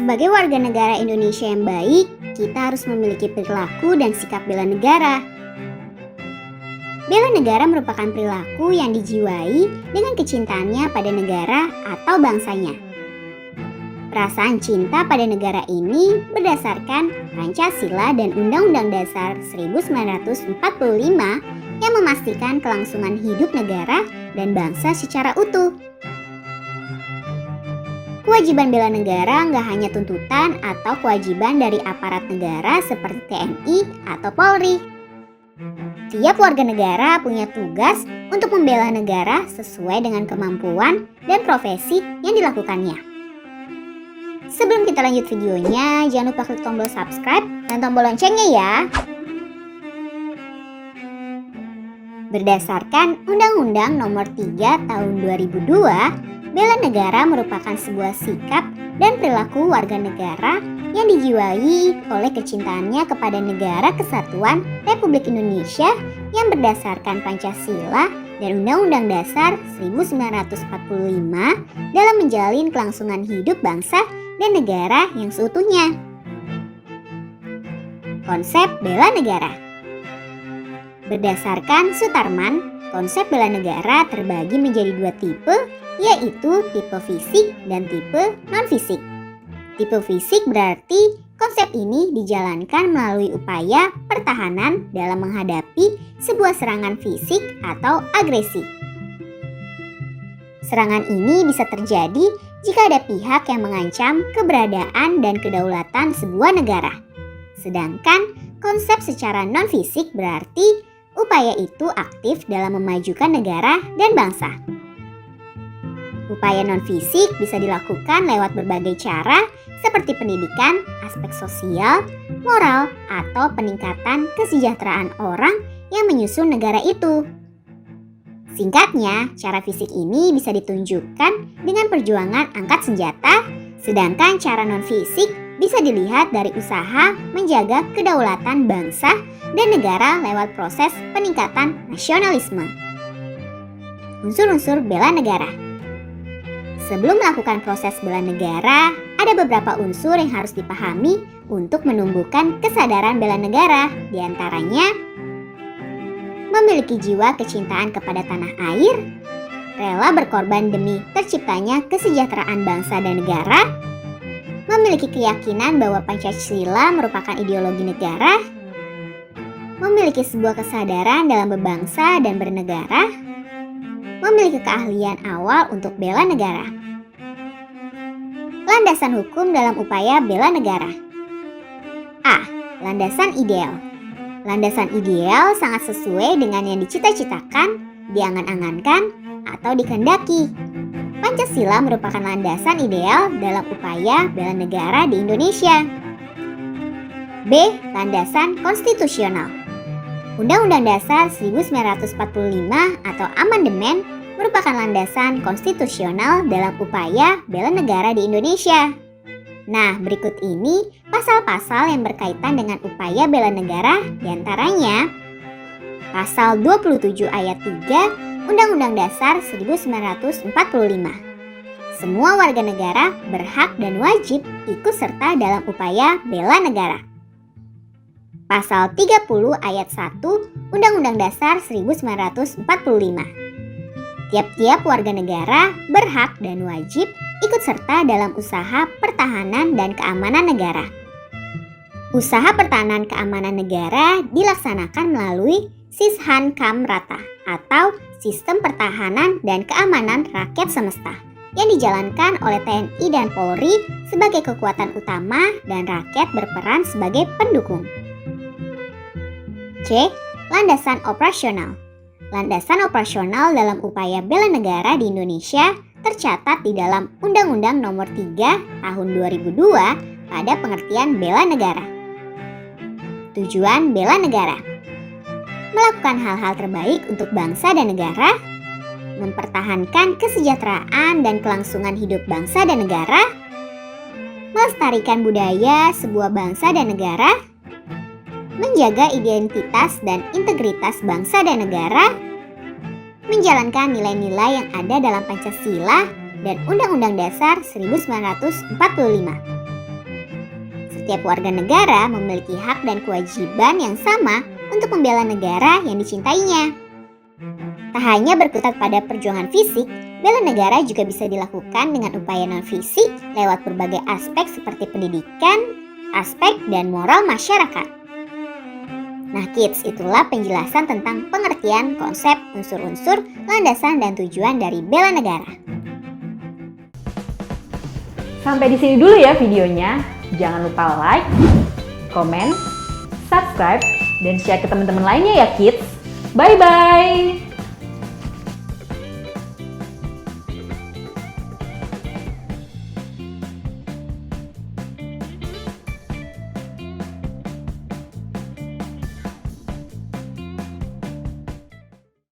Sebagai warga negara Indonesia yang baik, kita harus memiliki perilaku dan sikap bela negara. Bela negara merupakan perilaku yang dijiwai dengan kecintaannya pada negara atau bangsanya. Perasaan cinta pada negara ini berdasarkan Pancasila dan Undang-Undang Dasar 1945 yang memastikan kelangsungan hidup negara dan bangsa secara utuh. Kewajiban bela negara nggak hanya tuntutan atau kewajiban dari aparat negara seperti TNI atau Polri. Tiap warga negara punya tugas untuk membela negara sesuai dengan kemampuan dan profesi yang dilakukannya. Sebelum kita lanjut videonya, jangan lupa klik tombol subscribe dan tombol loncengnya ya. Berdasarkan Undang-Undang Nomor 3 Tahun 2002, bela negara merupakan sebuah sikap dan perilaku warga negara yang dijiwai oleh kecintaannya kepada Negara Kesatuan Republik Indonesia yang berdasarkan Pancasila dan Undang-Undang Dasar 1945 dalam menjalin kelangsungan hidup bangsa dan negara yang seutuhnya. Konsep bela negara. Berdasarkan Sutarman, konsep bela negara terbagi menjadi dua tipe, yaitu tipe fisik dan tipe non-fisik. Tipe fisik berarti konsep ini dijalankan melalui upaya pertahanan dalam menghadapi sebuah serangan fisik atau agresi. Serangan ini bisa terjadi jika ada pihak yang mengancam keberadaan dan kedaulatan sebuah negara. Sedangkan konsep secara non-fisik berarti upaya itu aktif dalam memajukan negara dan bangsa. Upaya non-fisik bisa dilakukan lewat berbagai cara seperti pendidikan, aspek sosial, moral, atau peningkatan kesejahteraan orang yang menyusun negara itu. Singkatnya, cara fisik ini bisa ditunjukkan dengan perjuangan angkat senjata, sedangkan cara non-fisik bisa dilihat dari usaha menjaga kedaulatan bangsa dan negara lewat proses peningkatan nasionalisme. Unsur-unsur bela negara. Sebelum melakukan proses bela negara, ada beberapa unsur yang harus dipahami untuk menumbuhkan kesadaran bela negara. Di antaranya, memiliki jiwa kecintaan kepada tanah air, rela berkorban demi terciptanya kesejahteraan bangsa dan negara, memiliki keyakinan bahwa Pancasila merupakan ideologi negara, memiliki sebuah kesadaran dalam berbangsa dan bernegara, memiliki keahlian awal untuk bela negara. Landasan hukum dalam upaya bela negara. A. Landasan ideal. Landasan ideal sangat sesuai dengan yang dicita-citakan, diangan-angankan, atau dikehendaki. Pancasila merupakan landasan ideal dalam upaya bela negara di Indonesia. B. Landasan konstitusional. Undang-Undang Dasar 1945 atau amandemen merupakan landasan konstitusional dalam upaya bela negara di Indonesia. Nah, berikut ini pasal-pasal yang berkaitan dengan upaya bela negara, diantaranya Pasal 27 ayat 3 Undang-Undang Dasar 1945. Semua warga negara berhak dan wajib ikut serta dalam upaya bela negara. Pasal 30 ayat 1 Undang-Undang Dasar 1945. Tiap-tiap warga negara berhak dan wajib ikut serta dalam usaha pertahanan dan keamanan negara. Usaha pertahanan keamanan negara dilaksanakan melalui Sishankam-Rata atau Sistem Pertahanan dan Keamanan Rakyat Semesta yang dijalankan oleh TNI dan Polri sebagai kekuatan utama dan rakyat berperan sebagai pendukung. C. Landasan operasional. Landasan operasional dalam upaya bela negara di Indonesia tercatat di dalam Undang-Undang Nomor 3 Tahun 2002 pada pengertian bela negara. Tujuan bela negara: melakukan hal-hal terbaik untuk bangsa dan negara, mempertahankan kesejahteraan dan kelangsungan hidup bangsa dan negara, melestarikan budaya sebuah bangsa dan negara, menjaga identitas dan integritas bangsa dan negara, menjalankan nilai-nilai yang ada dalam Pancasila dan Undang-Undang Dasar 1945. Setiap warga negara memiliki hak dan kewajiban yang sama untuk membela negara yang dicintainya. Tak hanya berkutat pada perjuangan fisik, bela negara juga bisa dilakukan dengan upaya non-fisik lewat berbagai aspek seperti pendidikan, aspek, dan moral masyarakat. Nah kids, itulah penjelasan tentang pengertian konsep unsur-unsur, landasan, dan tujuan dari bela negara. Sampai di sini dulu ya videonya. Jangan lupa like, komen, subscribe, dan share ke teman-teman lainnya ya kids. Bye-bye!